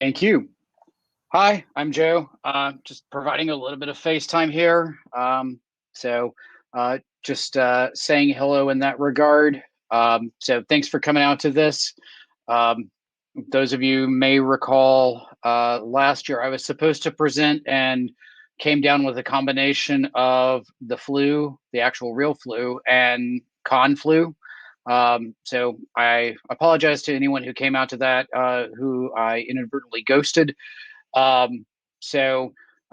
Thank you. Hi, I'm Joe. Just providing a little bit of FaceTime here. Just saying hello in that regard. So thanks for coming out to this. Um, those of you may recall last year I was supposed to present and came down with a combination of the flu, the actual real flu, and con flu. So I apologize to anyone who came out to that who I inadvertently ghosted. Um,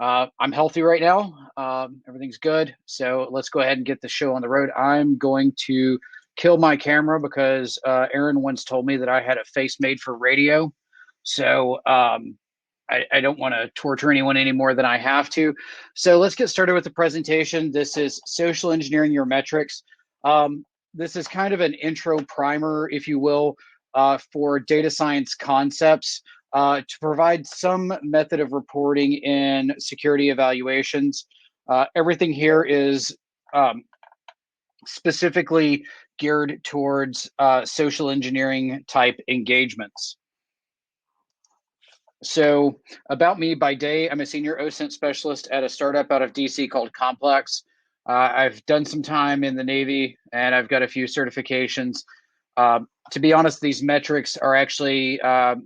I'm healthy right now. Everything's good. So let's go ahead and get the show on the road. I'm going to kill my camera because Aaron once told me that I had a face made for radio. So I don't want to torture anyone any more than I have to. So let's get started with the presentation. This is Social Engineering Your Metrics. This is kind of an intro primer, if you will, for data science concepts to provide some method of reporting in security evaluations. Everything here is specifically geared towards social engineering type engagements. So about me, by day, I'm a senior OSINT specialist at a startup out of DC called Qomplx. I've done some time in the Navy and I've got a few certifications. To be honest, these metrics are actually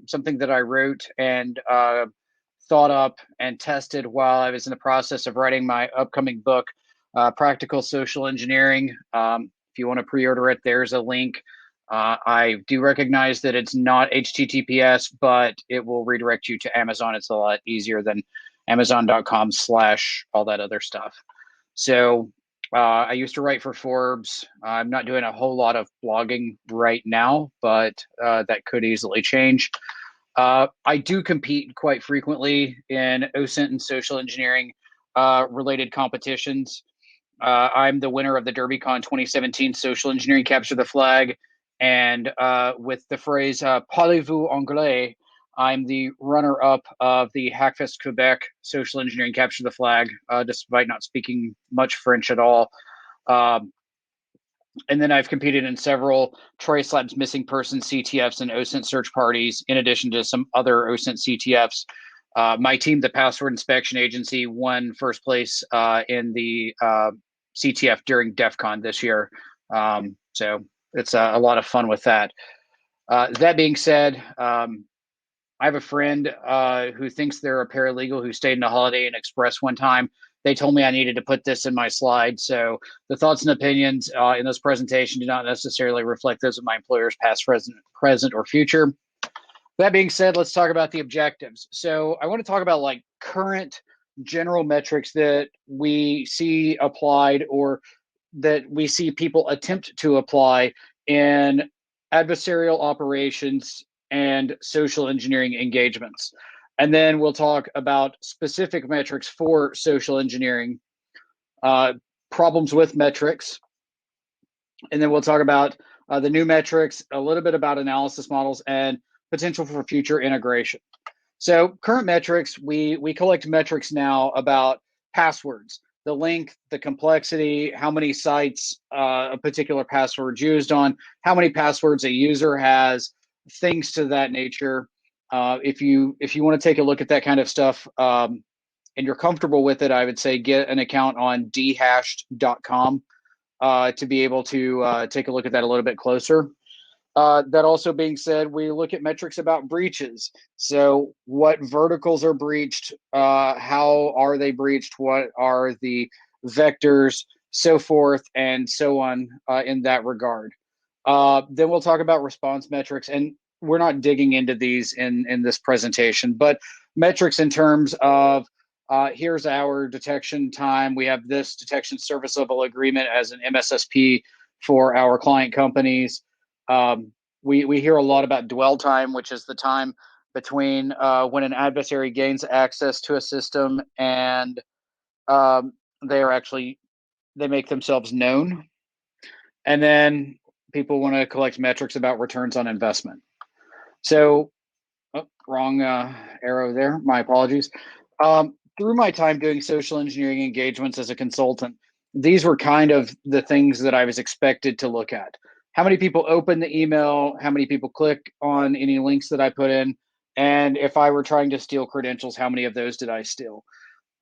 something that I wrote and thought up and tested while I was in the process of writing my upcoming book, Practical Social Engineering. If you want to pre-order it, there's a link. I do recognize that it's not HTTPS, but it will redirect you to Amazon. It's a lot easier than Amazon.com/ all that other stuff. So I used to write for Forbes. I'm not doing a whole lot of blogging right now, but that could easily change. I do compete quite frequently in OSINT and social engineering related competitions. I'm the winner of the DerbyCon 2017 Social Engineering Capture the Flag. And with the phrase Parlez-vous anglais, I'm the runner-up of the HackFest Quebec Social Engineering Capture the Flag, despite not speaking much French at all. And then I've competed in several TraceLabs Missing Persons CTFs and OSINT Search parties, in addition to some other OSINT CTFs. My team, the Password Inspection Agency, won first place in the CTF during DEFCON this year. So it's a lot of fun with that. That being said, I have a friend who thinks they're a paralegal who stayed in a Holiday Inn Express one time. They told me I needed to put this in my slide. So the thoughts and opinions in this presentation do not necessarily reflect those of my employers, past, present, or future. That being said, let's talk about the objectives. So I want to talk about like current general metrics that we see applied or that we see people attempt to apply in adversarial operations and social engineering engagements. And then we'll talk about specific metrics for social engineering, problems with metrics. And then we'll talk about the new metrics, a little bit about analysis models, and potential for future integration. So current metrics, we collect metrics now about passwords, the length, the complexity, how many sites a particular password used on, how many passwords a user has, things to that nature. If you want to take a look at that kind of stuff and you're comfortable with it, I would say get an account on dhashed.com to be able to take a look at that a little bit closer. That also being said, we look at metrics about breaches. So what verticals are breached? How are they breached? What are the vectors? So forth and so on in that regard. Then we'll talk about response metrics, and we're not digging into these in this presentation, but metrics in terms of here's our detection time. We have this detection service level agreement as an MSSP for our client companies. We hear a lot about dwell time, which is the time between when an adversary gains access to a system and they make themselves known. And then people want to collect metrics about returns on investment. So, wrong arrow there. My apologies. Through my time doing social engineering engagements as a consultant, these were kind of the things that I was expected to look at. How many people open the email? How many people click on any links that I put in? And if I were trying to steal credentials, how many of those did I steal?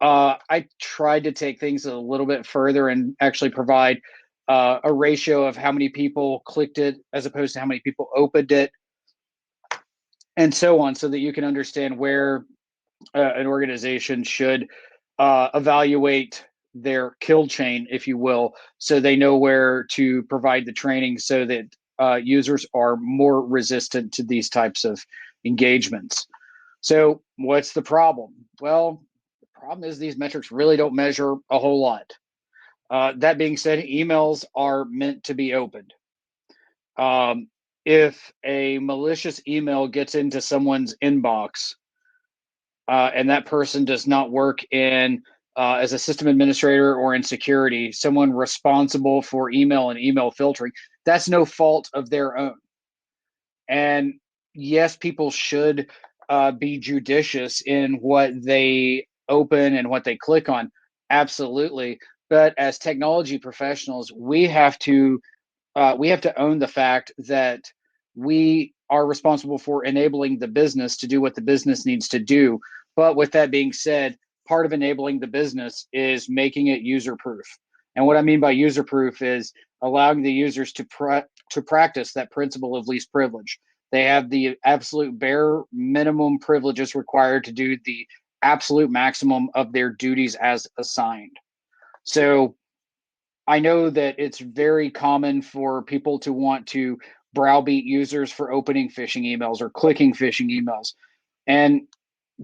I tried to take things a little bit further and actually provide a ratio of how many people clicked it as opposed to how many people opened it, and so on, so that you can understand where an organization should evaluate their kill chain, if you will, so they know where to provide the training so that users are more resistant to these types of engagements. So what's the problem? Well, the problem is these metrics really don't measure a whole lot. That being said, emails are meant to be opened. If a malicious email gets into someone's inbox, and that person does not work in as a system administrator or in security, someone responsible for email and email filtering, that's no fault of their own. And yes, people should be judicious in what they open and what they click on. Absolutely. But as technology professionals, we have to own the fact that we are responsible for enabling the business to do what the business needs to do. But with that being said, part of enabling the business is making it user proof. And what I mean by user proof is allowing the users to practice that principle of least privilege. They have the absolute bare minimum privileges required to do the absolute maximum of their duties as assigned. So I know that it's very common for people to want to browbeat users for opening phishing emails or clicking phishing emails. And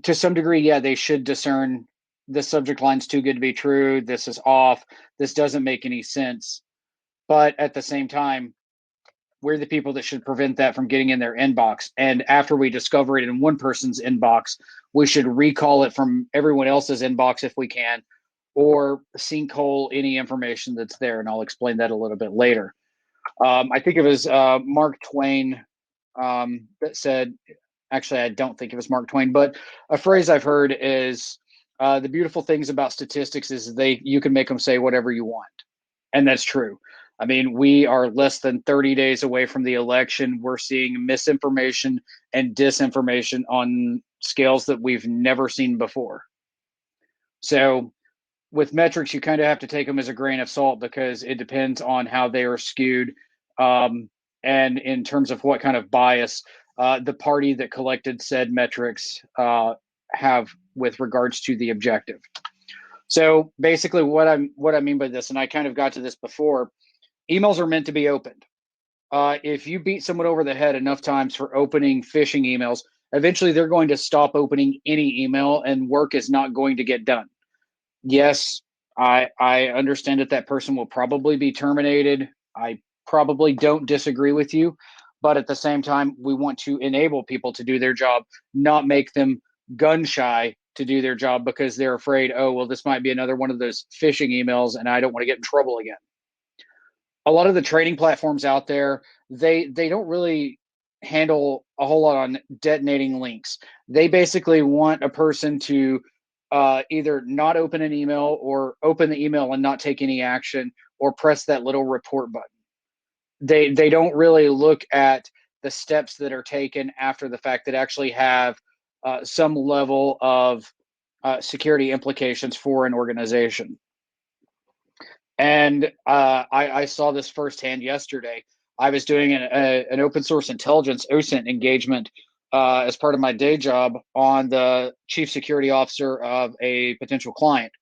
to some degree, yeah, they should discern this subject line's too good to be true. This is off. This doesn't make any sense. But at the same time, we're the people that should prevent that from getting in their inbox. And after we discover it in one person's inbox, we should recall it from everyone else's inbox if we can, or sinkhole any information that's there. And I'll explain that a little bit later. I think it was Mark Twain that said, actually, I don't think it was Mark Twain, but a phrase I've heard is the beautiful things about statistics is you can make them say whatever you want. And that's true. I mean, we are less than 30 days away from the election. We're seeing misinformation and disinformation on scales that we've never seen before. So with metrics, you kind of have to take them as a grain of salt because it depends on how they are skewed. And in terms of what kind of bias the party that collected said metrics have with regards to the objective. So basically what I mean by this, and I kind of got to this before, emails are meant to be opened. If you beat someone over the head enough times for opening phishing emails, eventually they're going to stop opening any email and work is not going to get done. Yes, I understand that person will probably be terminated. I probably don't disagree with you, but at the same time, we want to enable people to do their job, not make them gun shy to do their job because they're afraid, oh, well, this might be another one of those phishing emails and I don't want to get in trouble again. A lot of the training platforms out there, they don't really handle a whole lot on detonating links. They basically want a person to either not open an email or open the email and not take any action or press that little report button. They don't really look at the steps that are taken after the fact that actually have some level of security implications for an organization. And I saw this firsthand yesterday. I was doing an open source intelligence OSINT engagement as part of my day job on the chief security officer of a potential client.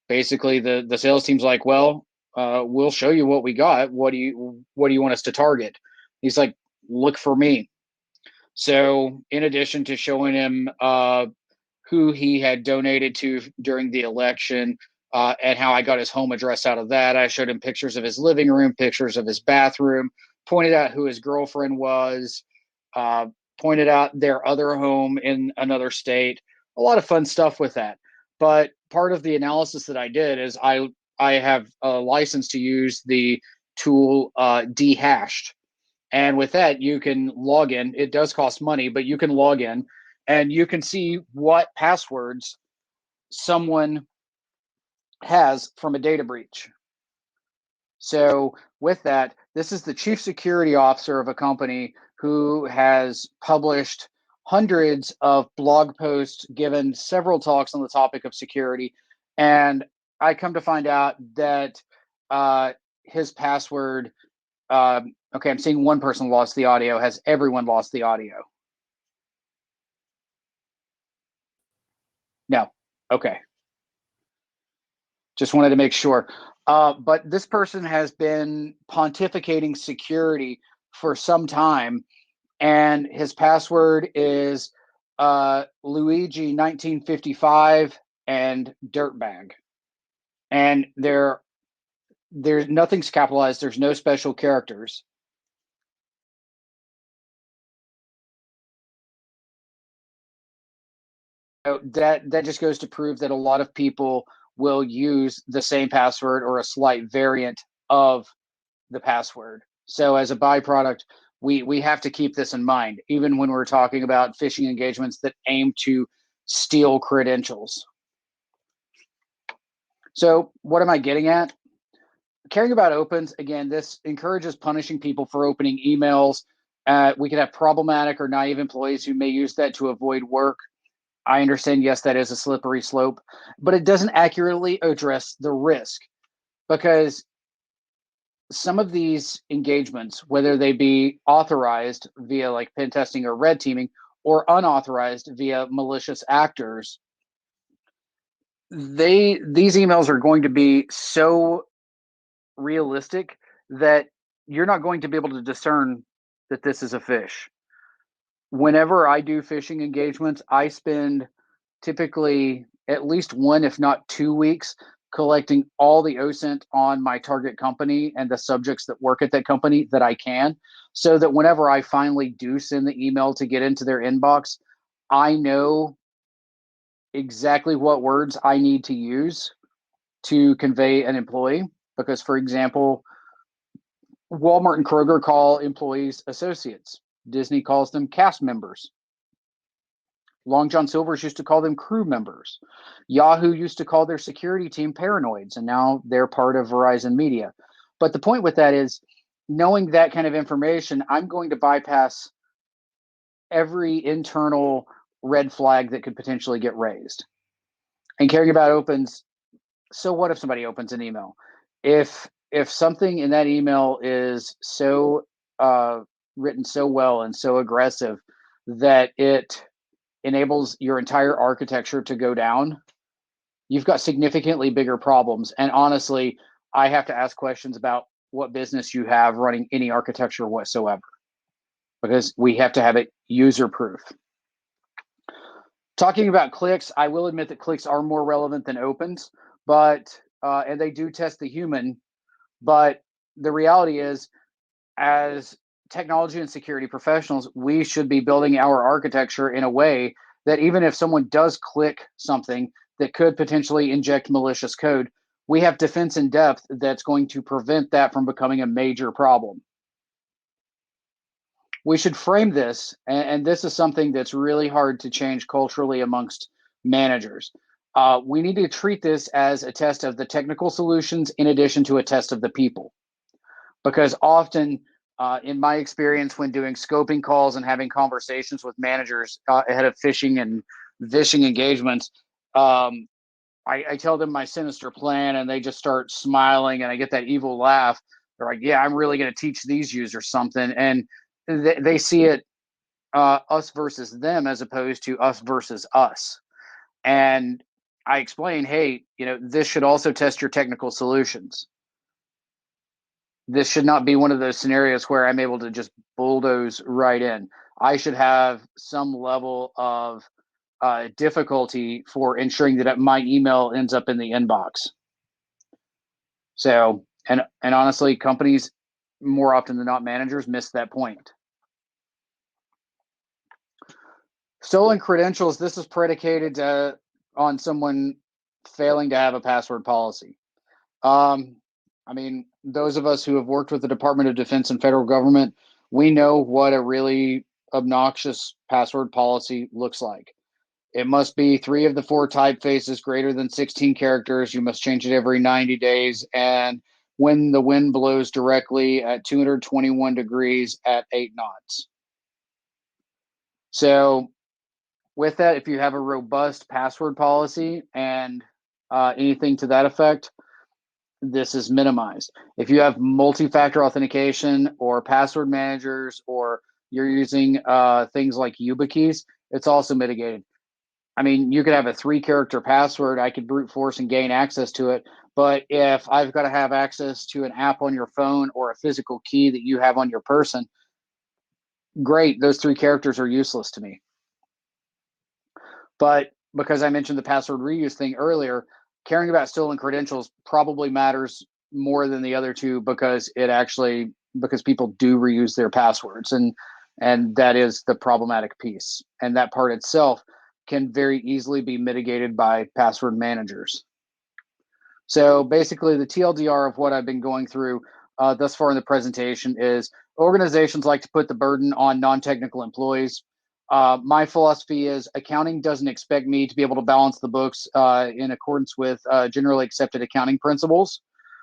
Basically, the sales team's like, well, we'll show you what we got. What do you want us to target? He's like, look for me. So in addition to showing him who he had donated to during the election, and how I got his home address out of that. I showed him pictures of his living room, pictures of his bathroom, pointed out who his girlfriend was, pointed out their other home in another state. A lot of fun stuff with that. But part of the analysis that I did is I have a license to use the tool Dehashed. And with that, you can log in. It does cost money, but you can log in and you can see what passwords someone has from a data breach. So with that, this is the chief security officer of a company who has published hundreds of blog posts, given several talks on the topic of security, and I come to find out that his password, okay, I'm seeing one person lost the audio. Has everyone lost the audio? No. Okay. Just wanted to make sure. But this person has been pontificating security for some time, and his password is Luigi 1955 and dirtbag. And there's nothing's capitalized. There's no special characters. So that just goes to prove that a lot of people will use the same password or a slight variant of the password. So as a byproduct, we have to keep this in mind, even when we're talking about phishing engagements that aim to steal credentials. So what am I getting at? Caring about opens, again, this encourages punishing people for opening emails. We could have problematic or naive employees who may use that to avoid work. I understand, yes, that is a slippery slope, but it doesn't accurately address the risk, because some of these engagements, whether they be authorized via like pen testing or red teaming, or unauthorized via malicious actors, these emails are going to be so realistic that you're not going to be able to discern that this is a phish. Whenever I do phishing engagements, I spend typically at least 1, if not 2 weeks collecting all the OSINT on my target company and the subjects that work at that company that I can, so that whenever I finally do send the email to get into their inbox, I know exactly what words I need to use to convey an employee. Because, for example, Walmart and Kroger call employees associates. Disney calls them cast members. Long John Silver's used to call them crew members. Yahoo used to call their security team paranoids, and now they're part of Verizon Media. But the point with that is, knowing that kind of information, I'm going to bypass every internal red flag that could potentially get raised. And caring about opens, so what if somebody opens an email? If something in that email is so written so well and so aggressive that it enables your entire architecture to go down, you've got significantly bigger problems. And honestly, I have to ask questions about what business you have running any architecture whatsoever, because we have to have it user-proof. Talking about clicks, I will admit that clicks are more relevant than opens, but and they do test the human. But the reality is, as technology and security professionals, we should be building our architecture in a way that even if someone does click something that could potentially inject malicious code, we have defense in depth that's going to prevent that from becoming a major problem. We should frame this, and this is something that's really hard to change culturally amongst managers. We need to treat this as a test of the technical solutions in addition to a test of the people. Because often, in my experience when doing scoping calls and having conversations with managers ahead of phishing and vishing engagements, I tell them my sinister plan, and they just start smiling, and I get that evil laugh. They're like, yeah, I'm really going to teach these users something. And they see it us versus them as opposed to us versus us. And I explain, hey, this should also test your technical solutions. This should not be one of those scenarios where I'm able to just bulldoze right in. I should have some level of difficulty for ensuring that my email ends up in the inbox. So, and honestly, companies more often than not, managers miss that point. Stolen credentials, this is predicated on someone failing to have a password policy. I mean, those of us who have worked with the Department of Defense and federal government, we know what a really obnoxious password policy looks like. It must be 3 of the 4 typefaces greater than 16 characters. You must change it every 90 days. And when the wind blows directly at 221 degrees at 8 knots. So with that, if you have a robust password policy and anything to that effect, this is minimized. If you have multi-factor authentication or password managers, or you're using things like YubiKeys, it's also mitigated. I mean, you could have a 3-character password. I could brute force and gain access to it. But if I've got to have access to an app on your phone or a physical key that you have on your person, great, those 3 characters are useless to me. But because I mentioned the password reuse thing earlier, caring about stolen credentials probably matters more than the other two, because people do reuse their passwords, and that is the problematic piece. And that part itself can very easily be mitigated by password managers. So basically, the TLDR of what I've been going through thus far in the presentation is organizations like to put the burden on non-technical employees. My philosophy is accounting doesn't expect me to be able to balance the books in accordance with generally accepted accounting principles.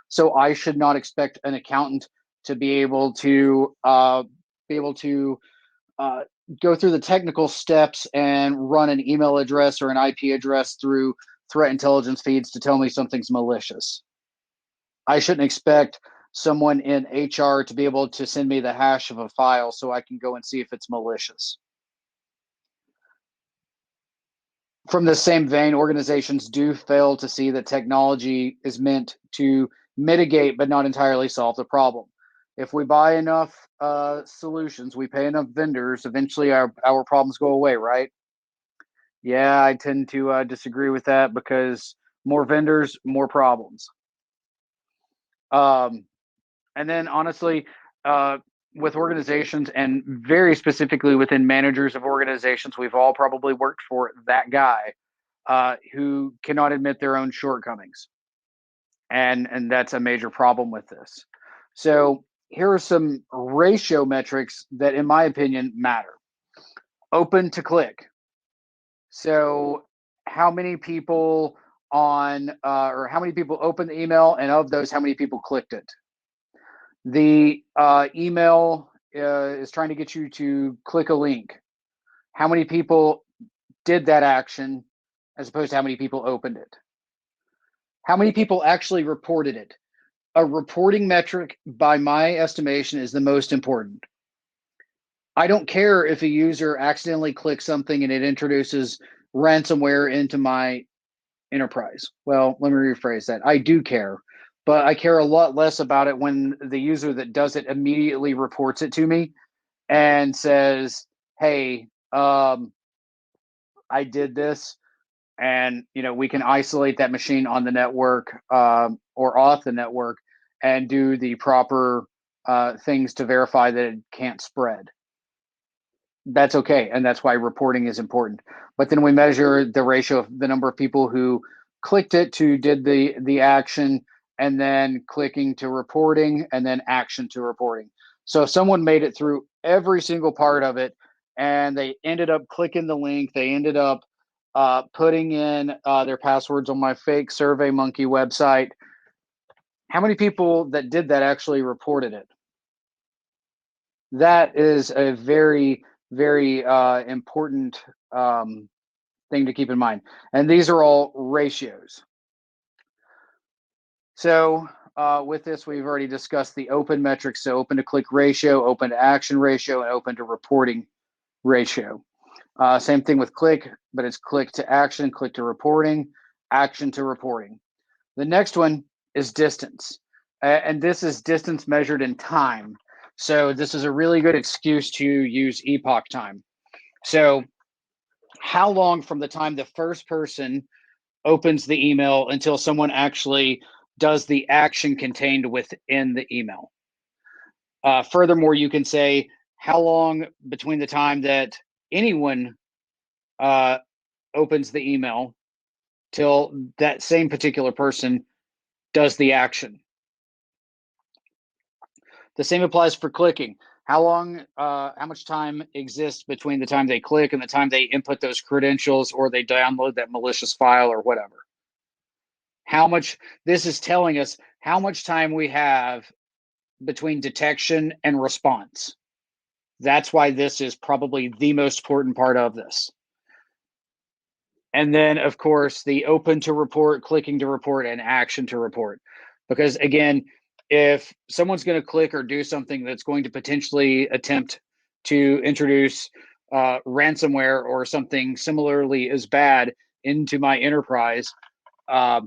So I should not expect an accountant to be able to go through the technical steps and run an email address or an IP address through threat intelligence feeds to tell me something's malicious. I shouldn't expect someone in HR to be able to send me the hash of a file so I can go and see if it's malicious. From the same vein, organizations do fail to see that technology is meant to mitigate but not entirely solve the problem. If we buy enough solutions, we pay enough vendors, eventually our problems go away, right? Yeah, I tend to disagree with that, because more vendors, more problems. And then honestly, with organizations, and very specifically within managers of organizations, we've all probably worked for that guy who cannot admit their own shortcomings. And that's a major problem with this. So here are some ratio metrics that, in my opinion, matter. Open to click. So how many people or how many people opened the email, and of those, how many people clicked it? The email is trying to get you to click a link. How many people did that action, as opposed to how many people opened it? How many people actually reported it? A reporting metric, by my estimation, is the most important. I don't care if a user accidentally clicks something and it introduces ransomware into my enterprise. Well, let me rephrase that. I do care, but I care a lot less about it when the user that does it immediately reports it to me and says, hey, I did this. And we can isolate that machine on the network or off the network and do the proper things to verify that it can't spread. That's okay, and that's why reporting is important. But then we measure the ratio of the number of people who clicked it to did the action, and then clicking to reporting, and then action to reporting. So if someone made it through every single part of it and they ended up clicking the link, they ended up putting in their passwords on my fake SurveyMonkey website, how many people that did that actually reported it? That is a very, very important thing to keep in mind. And these are all ratios. So with this, we've already discussed the open metrics. So open to click ratio, open to action ratio, and open to reporting ratio. Same thing with click, but it's click to action, click to reporting, action to reporting. The next one is distance. And this is distance measured in time. So this is a really good excuse to use Epoch Time. So how long from the time the first person opens the email until someone actually does the action contained within the email? Furthermore, you can say how long between the time that anyone opens the email till that same particular person does the action. The same applies for clicking. How much time exists between the time they click and the time they input those credentials or they download that malicious file or whatever? This is telling us how much time we have between detection and response. That's why this is probably the most important part of this. And then, of course, the open to report, clicking to report, and action to report. Because again, if someone's going to click or do something that's going to potentially attempt to introduce ransomware or something similarly as bad into my enterprise, I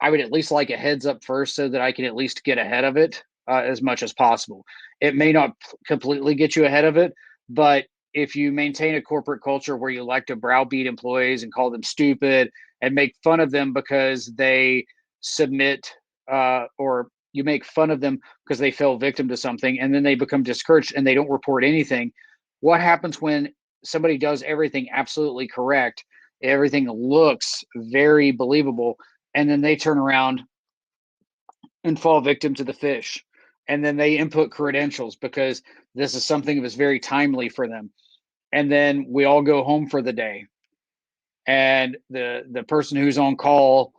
would at least like a heads up first so that I can at least get ahead of it as much as possible. It may not completely get you ahead of it, but if you maintain a corporate culture where you like to browbeat employees and call them stupid and make fun of them because they submit or you make fun of them because they fell victim to something and then they become discouraged and they don't report anything, what happens when somebody does everything absolutely correct, everything looks very believable, and then they turn around and fall victim to the fish, and then they input credentials because this is something that was very timely for them, and then we all go home for the day, and the person who's on call,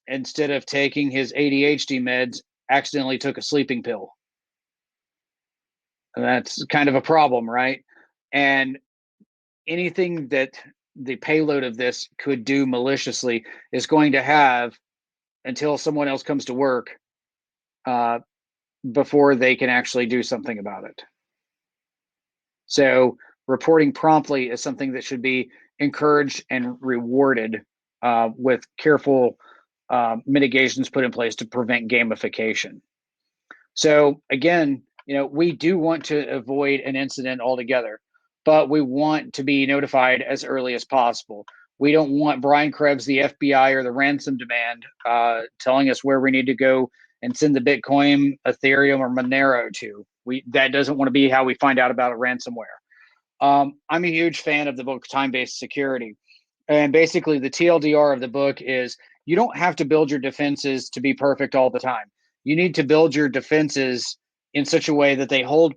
instead of taking his ADHD meds, accidentally took a sleeping pill. And that's kind of a problem, right? And anything that the payload of this could do maliciously is going to have until someone else comes to work before they can actually do something about it. So reporting promptly is something that should be encouraged and rewarded with careful mitigations put in place to prevent gamification. So again, we do want to avoid an incident altogether, but we want to be notified as early as possible. We don't want Brian Krebs, the FBI, or the ransom demand telling us where we need to go and send the Bitcoin, Ethereum, or Monero to. That doesn't want to be how we find out about a ransomware. I'm a huge fan of the book Time-Based Security. And basically the TLDR of the book is you don't have to build your defenses to be perfect all the time. You need to build your defenses in such a way that they hold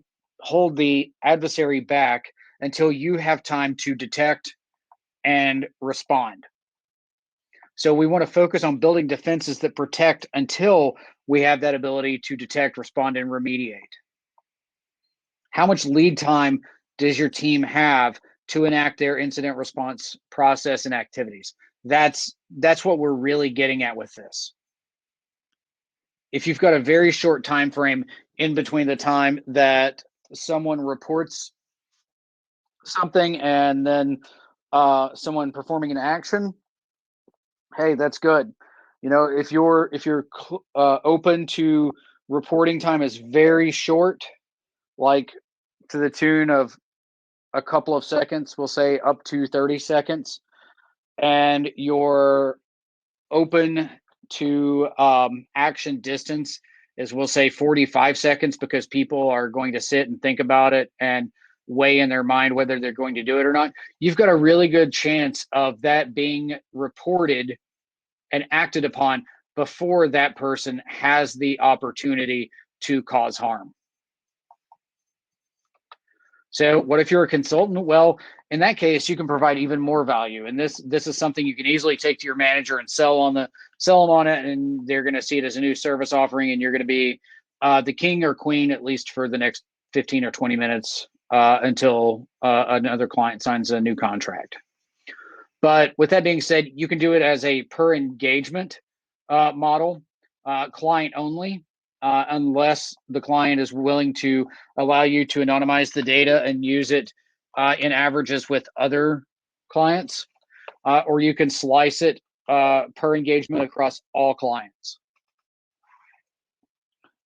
the adversary back until you have time to detect and respond. So we want to focus on building defenses that protect until we have that ability to detect, respond, and remediate. How much lead time does your team have to enact their incident response process and activities? That's what we're really getting at with this. If you've got a very short time frame in between the time that someone reports something and then someone performing an action, hey, that's good. If you're open to reporting time is very short, like to the tune of a couple of seconds, we'll say up to 30 seconds, and you're open to action distance is, we'll say 45 seconds, because people are going to sit and think about it and weigh in their mind whether they're going to do it or not. You've got a really good chance of that being reported and acted upon before that person has the opportunity to cause harm. So what if you're a consultant? Well, in that case, you can provide even more value. And this is something you can easily take to your manager and sell them on it, and they're going to see it as a new service offering, and you're going to be the king or queen, at least for the next 15 or 20 minutes until another client signs a new contract. But with that being said, you can do it as a per engagement model, client only, unless the client is willing to allow you to anonymize the data and use it in averages with other clients, or you can slice it per engagement across all clients.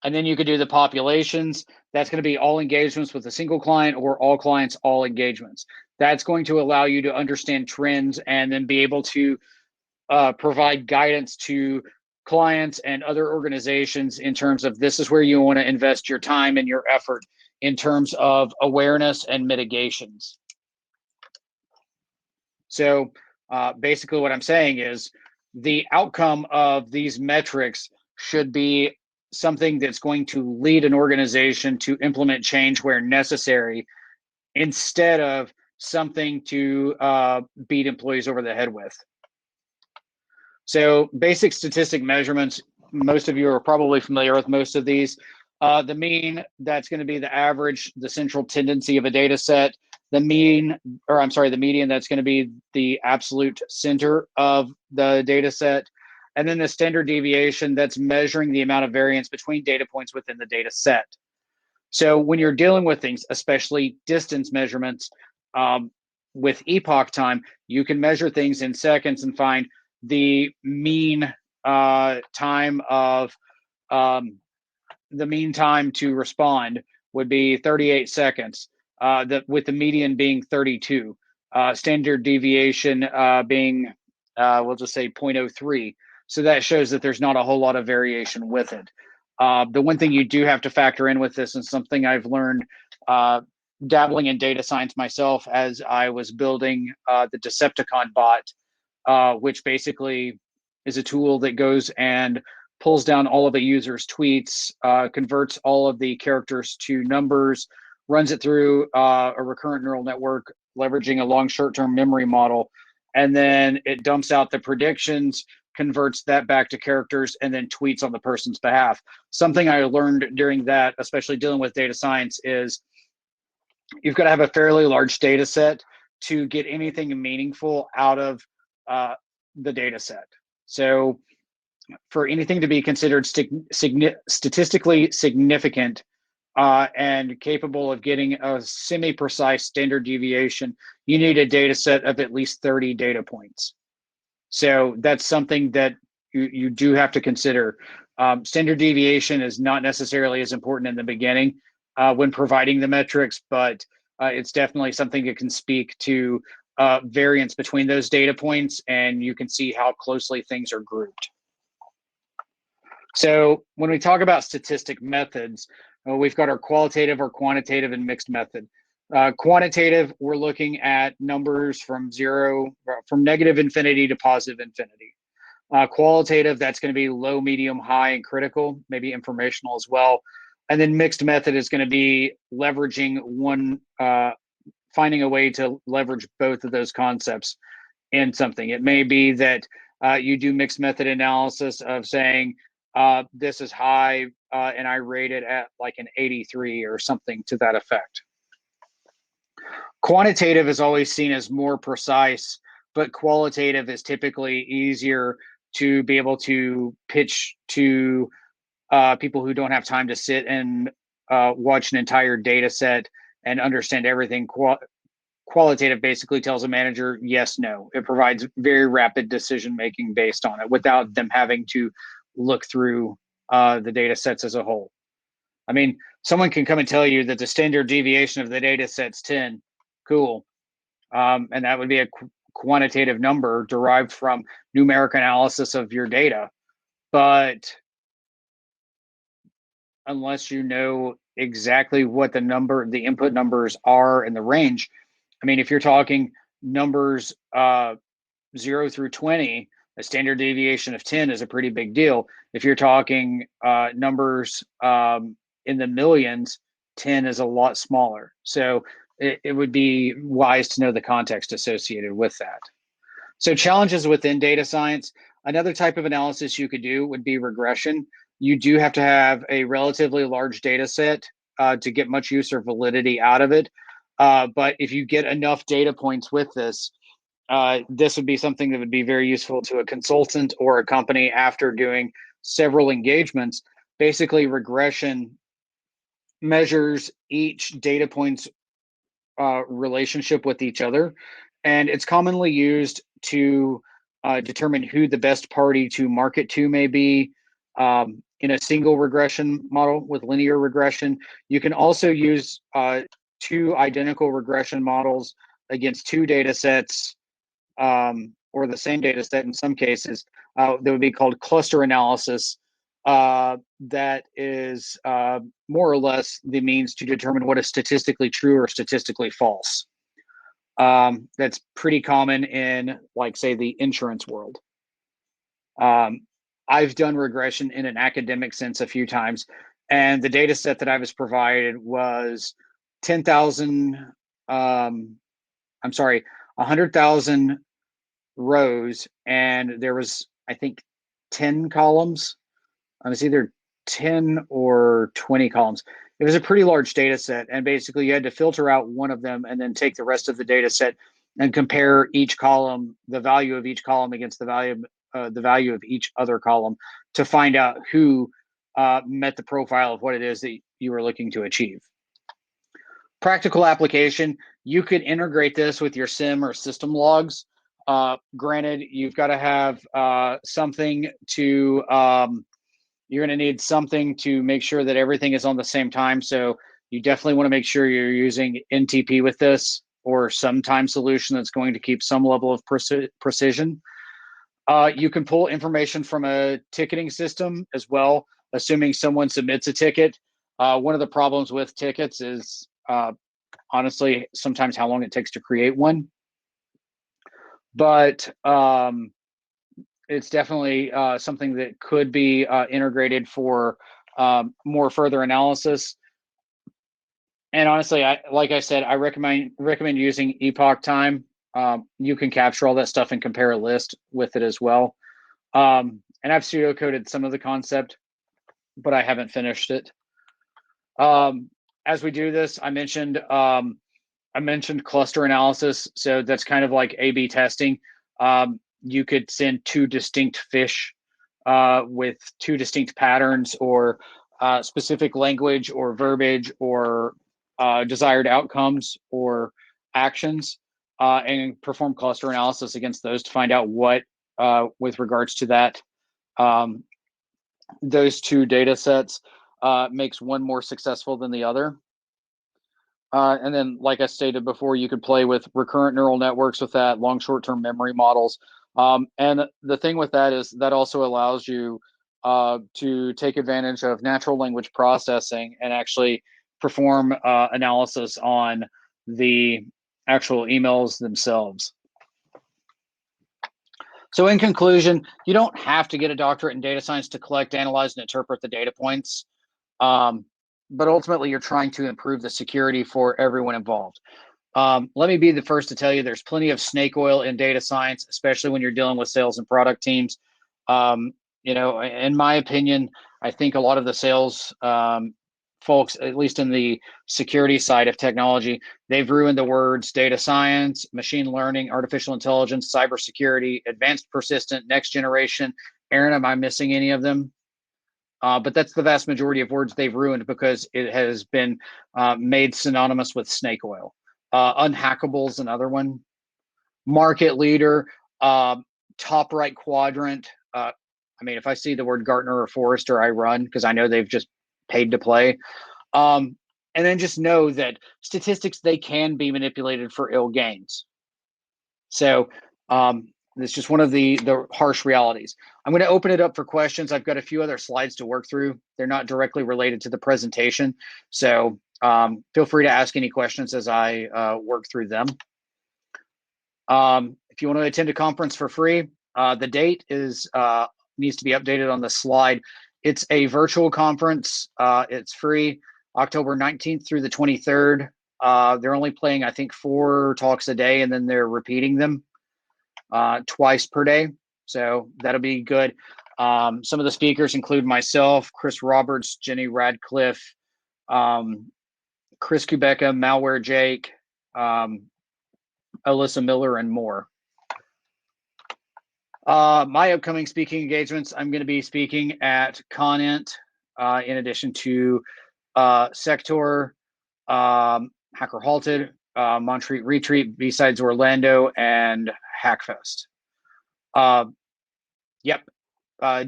And then you could do the populations. That's going to be all engagements with a single client, or all clients, all engagements. That's going to allow you to understand trends and then be able to provide guidance to clients and other organizations in terms of this is where you want to invest your time and your effort in terms of awareness and mitigations. So basically what I'm saying is the outcome of these metrics should be something that's going to lead an organization to implement change where necessary, instead of something to beat employees over the head with. So basic statistic measurements, most of you are probably familiar with most of these. The mean, that's going to be the average, the central tendency of a data set. the mean, or I'm sorry, the median, that's going to be the absolute center of the data set. And then the standard deviation, that's measuring the amount of variance between data points within the data set. So when you're dealing with things, especially distance measurements, with Epoch Time, you can measure things in seconds and find the mean time of the mean time to respond would be 38 seconds, with the median being 32. Standard deviation being, we'll just say 0.03. So that shows that there's not a whole lot of variation with it. The one thing you do have to factor in with this, and something I've learned dabbling in data science myself as I was building the DECEPTICON bot, which basically is a tool that goes and pulls down all of a user's tweets, converts all of the characters to numbers, runs it through a recurrent neural network, leveraging a long short-term memory model, and then it dumps out the predictions, converts that back to characters, and then tweets on the person's behalf. Something I learned during that, especially dealing with data science, is you've got to have a fairly large data set to get anything meaningful out of the data set. So for anything to be considered statistically significant and capable of getting a semi-precise standard deviation, you need a data set of at least 30 data points. So that's something that you do have to consider. Standard deviation is not necessarily as important in the beginning when providing the metrics, but it's definitely something that can speak to variance between those data points, and you can see how closely things are grouped. So when we talk about statistic methods, we've got our qualitative, our quantitative, and mixed method. Quantitative, we're looking at numbers from negative infinity to positive infinity. Qualitative, that's going to be low, medium, high, and critical, maybe informational as well. And then mixed method is going to be leveraging finding a way to leverage both of those concepts in something. It may be that you do mixed method analysis of saying, this is high, and I rate it at like an 83 or something to that effect. Quantitative is always seen as more precise, but qualitative is typically easier to be able to pitch to people who don't have time to sit and watch an entire data set and understand everything. Qualitative basically tells a manager yes, no. It provides very rapid decision making based on it without them having to look through the data sets as a whole. I mean, someone can come and tell you that the standard deviation of the data set's 10. Cool. And that would be a quantitative number derived from numeric analysis of your data. But unless you know exactly what the input numbers are in the range, I mean, if you're talking numbers 0 through 20, a standard deviation of 10 is a pretty big deal. If you're talking numbers in the millions, 10 is a lot smaller. So it would be wise to know the context associated with that. So challenges within data science. Another type of analysis you could do would be regression. You do have to have a relatively large data set to get much use or validity out of it. But if you get enough data points with this, this would be something that would be very useful to a consultant or a company after doing several engagements. Basically, regression measures each data point's relationship with each other, and it's commonly used to determine who the best party to market to may be. In a single regression model with linear regression, you can also use two identical regression models against two data sets, or the same data set in some cases. That would be called cluster analysis. That is more or less the means to determine what is statistically true or statistically false. That's pretty common in, like, say, the insurance world. I've done regression in an academic sense a few times, and the data set that I was provided was 100,000 rows, and there was, I think, 10 columns. It was either 10 or 20 columns. it was a pretty large data set, and basically you had to filter out one of them and then take the rest of the data set and compare each column, the value of each column against the value of each other column to find out who met the profile of what it is that you were looking to achieve. Practical application, you could integrate this with your SIM or system logs. Granted, you've got to have something to, you're going to need something to make sure that everything is on the same time. So you definitely want to make sure you're using NTP with this, or some time solution that's going to keep some level of precision. You can pull information from a ticketing system as well, assuming someone submits a ticket. One of the problems with tickets is honestly sometimes how long it takes to create one. But it's definitely something that could be integrated for more further analysis. And honestly, like I said, I recommend using Epoch Time. You can capture all that stuff and compare a list with it as well. And I've pseudocoded some of the concept, but I haven't finished it. As we do this, I mentioned cluster analysis. So that's kind of like A/B testing. You could send two distinct fish with two distinct patterns, or specific language or verbiage, or desired outcomes or actions, and perform cluster analysis against those to find out what, with regards to that, those two data sets makes one more successful than the other. And then, like I stated before, you could play with recurrent neural networks with that, long short-term memory models. And the thing with that is that also allows you to take advantage of natural language processing and actually perform analysis on the actual emails themselves. So in conclusion, you don't have to get a doctorate in data science to collect, analyze, and interpret the data points. But ultimately, you're trying to improve the security for everyone involved. Let me be the first to tell you there's plenty of snake oil in data science, especially when you're dealing with sales and product teams. In my opinion, I think a lot of the sales folks, at least in the security side of technology, they've ruined the words data science, machine learning, artificial intelligence, cybersecurity, advanced persistent, next generation. Aaron, am I missing any of them? But that's the vast majority of words they've ruined because it has been made synonymous with snake oil. Unhackable is another one. Market leader, top right quadrant. If I see the word Gartner or Forrester, I run because I know they've just paid to play. And then just know that statistics, they can be manipulated for ill gains. So it's just one of the harsh realities. I'm going to open it up for questions. I've got a few other slides to work through. They're not directly related to the presentation. So feel free to ask any questions as I work through them. If you want to attend a conference for free, the date is needs to be updated on the slide. It's a virtual conference. It's free, October 19th through the 23rd. They're only playing, I think, 4 talks a day, and then they're repeating them twice per day. So that'll be good. Some of the speakers include myself, Chris Roberts, Jenny Radcliffe, Chris Kubecka, Malware Jake, Alyssa Miller, and more. My upcoming speaking engagements, I'm going to be speaking at ConInt, in addition to Sector, Hacker Halted, Montreat Retreat, BSides Orlando, and HackFest.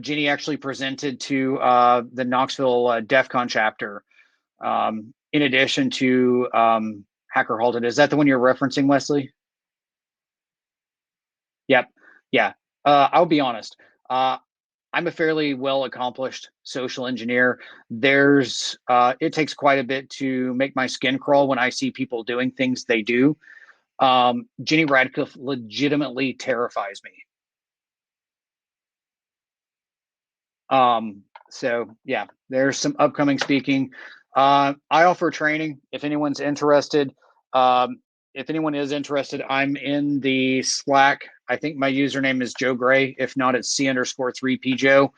Ginny actually presented to the Knoxville DEFCON chapter, in addition to Hacker Halted. Is that the one you're referencing, Wesley? Yep. Yeah. I'll be honest. I'm a fairly well accomplished social engineer. It takes quite a bit to make my skin crawl when I see people doing things they do. Jenny Radcliffe legitimately terrifies me. So yeah, there's some upcoming speaking. I offer training if anyone's interested. If anyone is interested, I'm in the Slack. I think my username is Joe Gray. If not, it's C_3PJoe.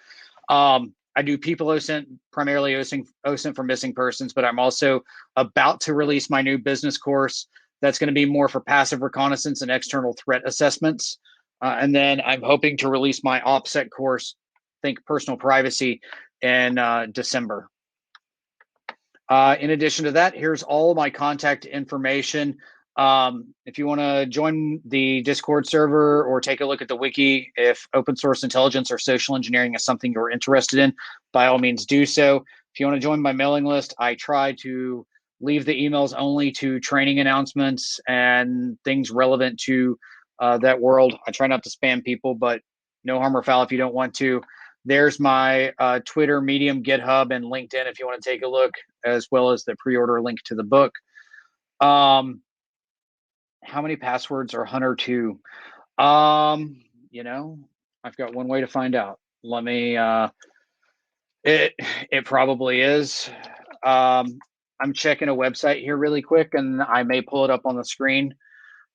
I I do people OSINT, primarily OSINT for missing persons, but I'm also about to release my new business course that's going to be more for passive reconnaissance and external threat assessments. And then I'm hoping to release my OPSEC course, think personal privacy, in December. In addition to that, here's all my contact information. If you want to join the Discord server or take a look at the wiki, if open source intelligence or social engineering is something you're interested in, by all means do so. If you want to join my mailing list, I try to leave the emails only to training announcements and things relevant to that world. I try not to spam people, but no harm or foul if you don't want to. There's my Twitter, Medium, GitHub, and LinkedIn if you want to take a look, as well as the pre-order link to the book. How many passwords are Hunter 2? You know, I've got one way to find out. Let me, it probably is. I'm checking a website here really quick, and I may pull it up on the screen.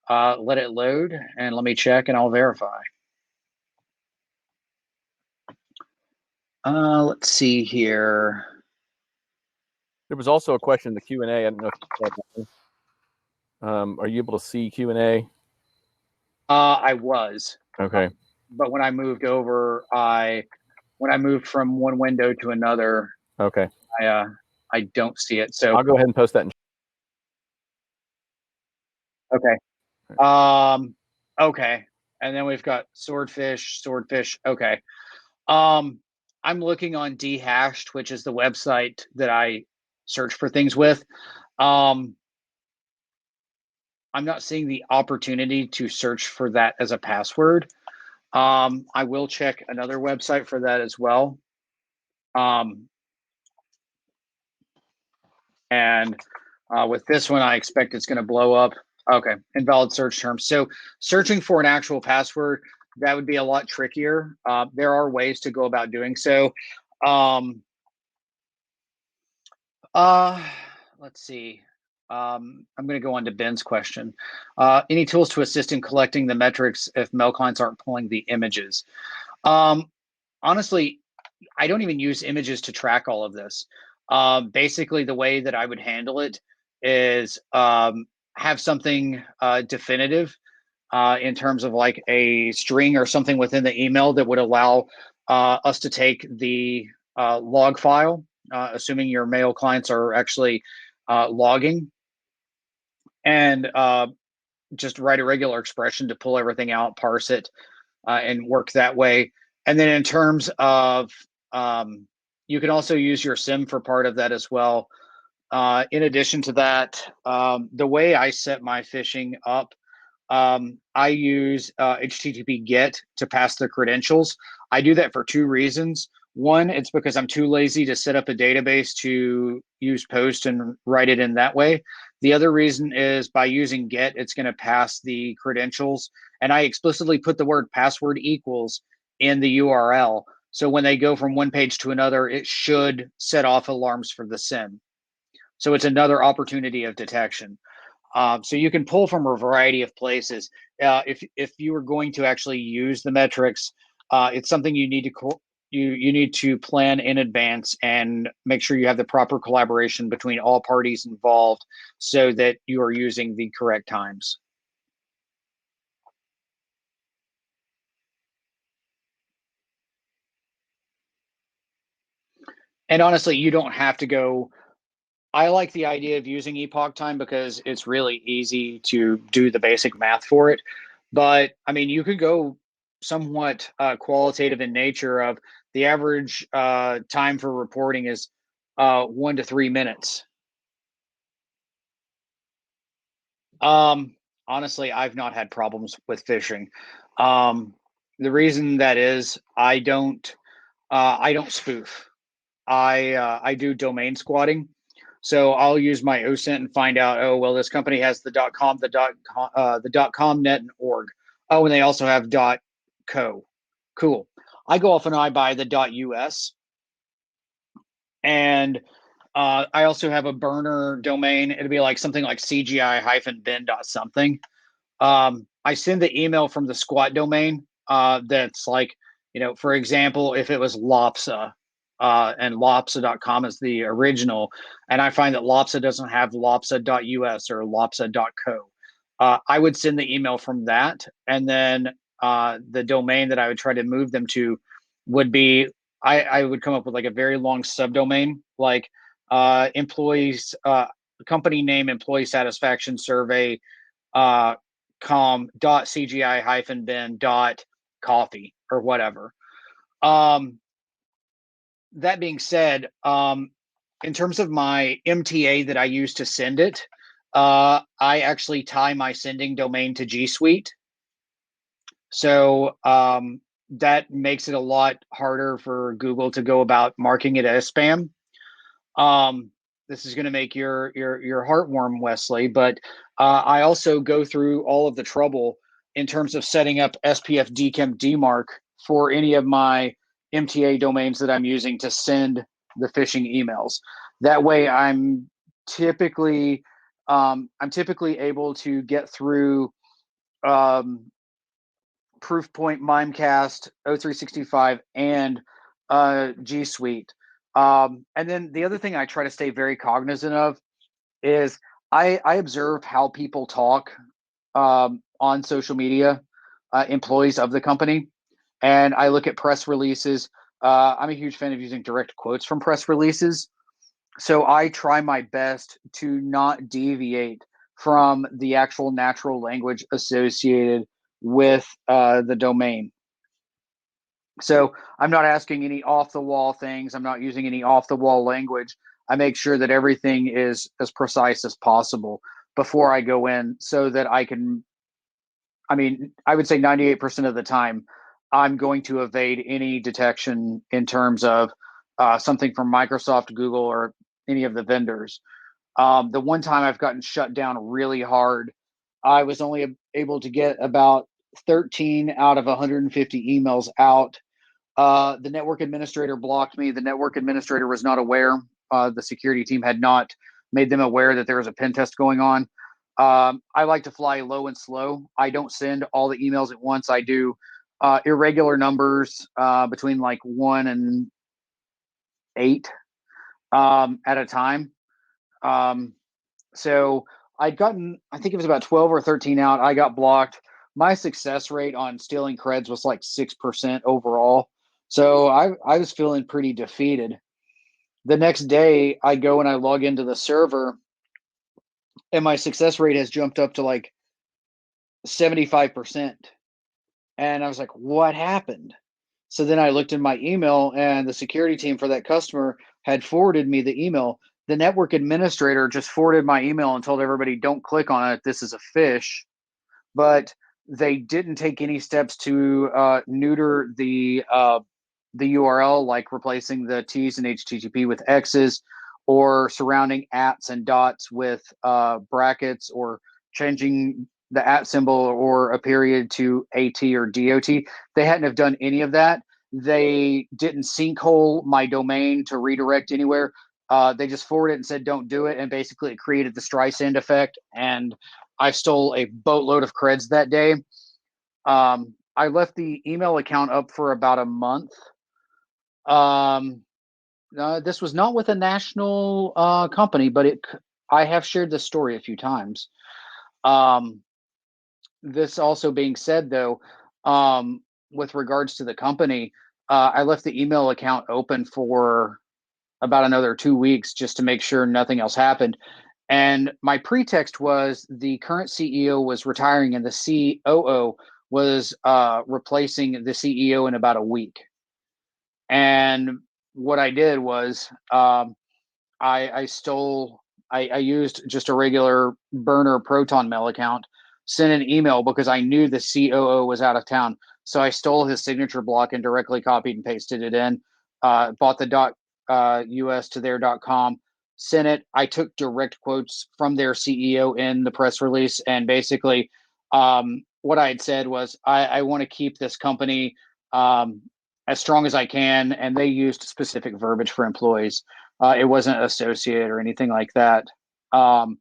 Let it load, and let me check, and I'll verify. Let's see here. There was also a question in the Q&A. I don't know if you saw that. Are you able to see Q&A? I was. Okay. But when I moved over, when I moved from one window to another, okay, I don't see it. So I'll go ahead and post that. Okay. Okay. And then we've got swordfish. Okay. I'm looking on Dehashed, which is the website that I search for things with. I'm not seeing the opportunity to search for that as a password. I will check another website for that as well. And with this one, I expect it's going to blow up. Okay, invalid search terms. So searching for an actual password, that would be a lot trickier. There are ways to go about doing so. Let's see. I'm going to go on to Ben's question. Any tools to assist in collecting the metrics if mail clients aren't pulling the images? Honestly, I don't even use images to track all of this. Basically, the way that I would handle it is have something definitive in terms of like a string or something within the email that would allow us to take the log file, assuming your mail clients are actually logging, and just write a regular expression to pull everything out, parse it, and work that way. And then in terms of, you can also use your SIM for part of that as well. In addition to that, the way I set my phishing up, I use HTTP GET to pass the credentials. I do that for two reasons. One, it's because I'm too lazy to set up a database to use POST and write it in that way. The other reason is by using GET, it's going to pass the credentials. And I explicitly put the word password equals in the URL. So when they go from one page to another, it should set off alarms for the SIM. So it's another opportunity of detection. So you can pull from a variety of places. If you are going to actually use the metrics, it's something you need to you need to plan in advance and make sure you have the proper collaboration between all parties involved so that you are using the correct times. And honestly, you don't have to go. I like the idea of using Epoch Time because it's really easy to do the basic math for it. But I mean, you could go somewhat qualitative in nature of the average time for reporting is 1 to 3 minutes. Honestly, I've not had problems with phishing. The reason that is I don't spoof. I do domain squatting. So I'll use my OSINT and find out, oh, well, this company has the .com, the .com net and org. Oh, and they also have .co. Cool. I go off and I buy the .us. And I also have a burner domain. It'll be like something like CGI-bin.something. I send the email from the squat domain that's like, you know, for example, if it was LOPSA, and LOPSA.com is the original. And I find that LOPSA doesn't have LOPSA.us or LOPSA.co. I would send the email from that, and then the domain that I would try to move them to would be, I would come up with like a very long subdomain, like employees, company name, employee satisfaction survey, com.cgi-bin.coffee or whatever. That being said, in terms of my MTA that I use to send it, I actually tie my sending domain to G Suite. So that makes it a lot harder for Google to go about marking it as spam. This is going to make your heart warm, Wesley, but I also go through all of the trouble in terms of setting up SPF DKIM DMARC for any of my MTA domains that I'm using to send the phishing emails. That way, I'm typically able to get through Proofpoint, Mimecast, O365, and G Suite. And then the other thing I try to stay very cognizant of is I observe how people talk on social media, employees of the company, and I look at press releases. I'm a huge fan of using direct quotes from press releases. So I try my best to not deviate from the actual natural language associated with the domain. So I'm not asking any off-the-wall things. I'm not using any off-the-wall language. I make sure that everything is as precise as possible before I go in so that I can, I mean, I would say 98% of the time, I'm going to evade any detection in terms of something from Microsoft, Google, or any of the vendors. The one time I've gotten shut down really hard, I was only able to get about 13 out of 150 emails out. The network administrator blocked me. The network administrator was not aware. The security team had not made them aware that there was a pen test going on. I like to fly low and slow. I don't send all the emails at once. I do irregular numbers between like 1 and 8 at a time. So I'd gotten, I think it was about 12 or 13 out. I got blocked. My success rate on stealing creds was like 6% overall. So I was feeling pretty defeated. The next day, I go and I log into the server, and my success rate has jumped up to like 75%. And I was like, what happened? So then I looked in my email, and the security team for that customer had forwarded me the email. The network administrator just forwarded my email and told everybody, don't click on it. This is a phish. But they didn't take any steps to neuter the URL, like replacing the T's and HTTP with X's, or surrounding ats and dots with brackets, or changing the at symbol or a period to AT or DOT. They hadn't have done any of that. They didn't sinkhole my domain to redirect anywhere. They just forwarded it and said, don't do it. And basically it created the Streisand effect. And I stole a boatload of creds that day. I left the email account up for about a month. This was not with a national company, but I have shared this story a few times. This also being said, though, with regards to the company, I left the email account open for about another 2 weeks just to make sure nothing else happened. And my pretext was the current CEO was retiring and the COO was replacing the CEO in about a week. And what I did was I used just a regular burner Proton Mail account, sent an email because I knew the COO was out of town. So I stole his signature block and directly copied and pasted it in, bought the .us to their .com, sent it. I took direct quotes from their CEO in the press release. And basically what I had said was, I want to keep this company as strong as I can. And they used specific verbiage for employees. It wasn't associate or anything like that. And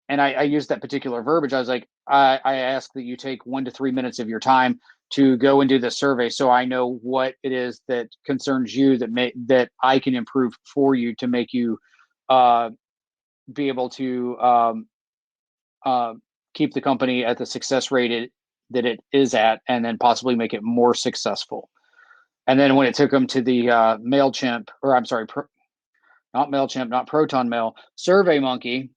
I used that particular verbiage. I was like, I ask that you take 1 to 3 minutes of your time to go and do the survey, so I know what it is that concerns you that I can improve for you to make you be able to keep the company at the success rate that it is at, and then possibly make it more successful. And then when it took them to the MailChimp, or I'm sorry, not MailChimp, not Proton Mail, SurveyMonkey,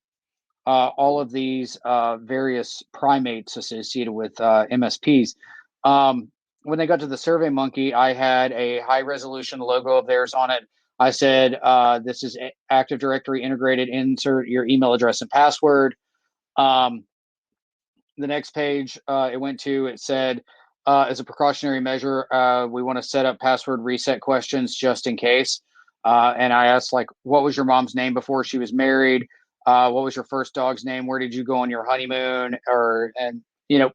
all of these various primates associated with MSPs. When they got to the SurveyMonkey, I had a high resolution logo of theirs on it. I said, this is Active Directory integrated, insert your email address and password. The next page it went to, it said, as a precautionary measure, we want to set up password reset questions just in case. And I asked, like, what was your mom's name before she was married? What was your first dog's name? Where did you go on your honeymoon? And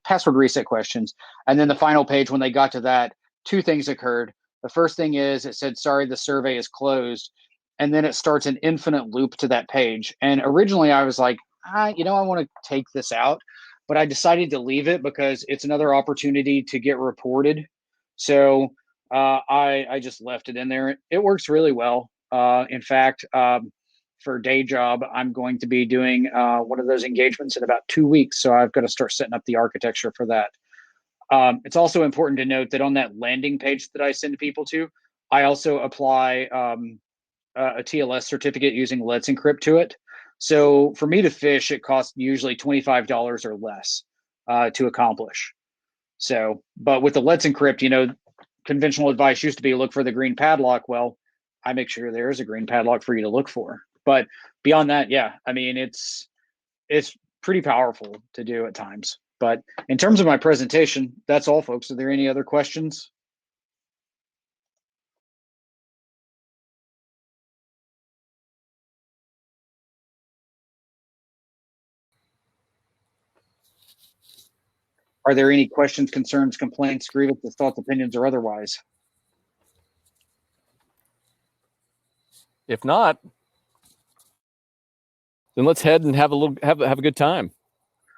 password reset questions. And then the final page, when they got to that, two things occurred. The first thing is it said, sorry, the survey is closed. And then it starts an infinite loop to that page. And originally I was like, I want to take this out, but I decided to leave it because it's another opportunity to get reported. So I just left it in there. It works really well. In fact, for day job, I'm going to be doing one of those engagements in about 2 weeks. So I've got to start setting up the architecture for that. It's also important to note that on that landing page that I send people to, I also apply a TLS certificate using Let's Encrypt to it. So for me to phish, it costs usually $25 or less to accomplish. So, but with the Let's Encrypt, conventional advice used to be look for the green padlock. Well, I make sure there is a green padlock for you to look for. But beyond that, yeah, I mean, it's pretty powerful to do at times. But in terms of my presentation, that's all, folks. Are there any other questions? Are there any questions, concerns, complaints, grievances, thoughts, opinions, or otherwise? If not, then let's head and have a good time.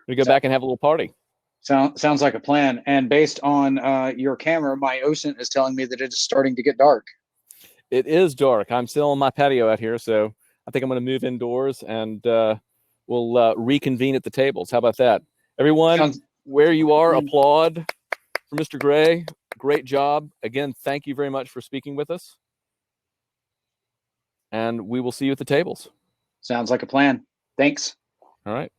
We go back and have a little party. Sounds like a plan. And based on your camera, my OSINT is telling me that it is starting to get dark. It is dark. I'm still on my patio out here, so I think I'm going to move indoors, and we'll reconvene at the tables. How about that? Everyone, where you are, applaud for Mr. Gray. Great job. Again, thank you very much for speaking with us. And we will see you at the tables. Sounds like a plan. Thanks. All right.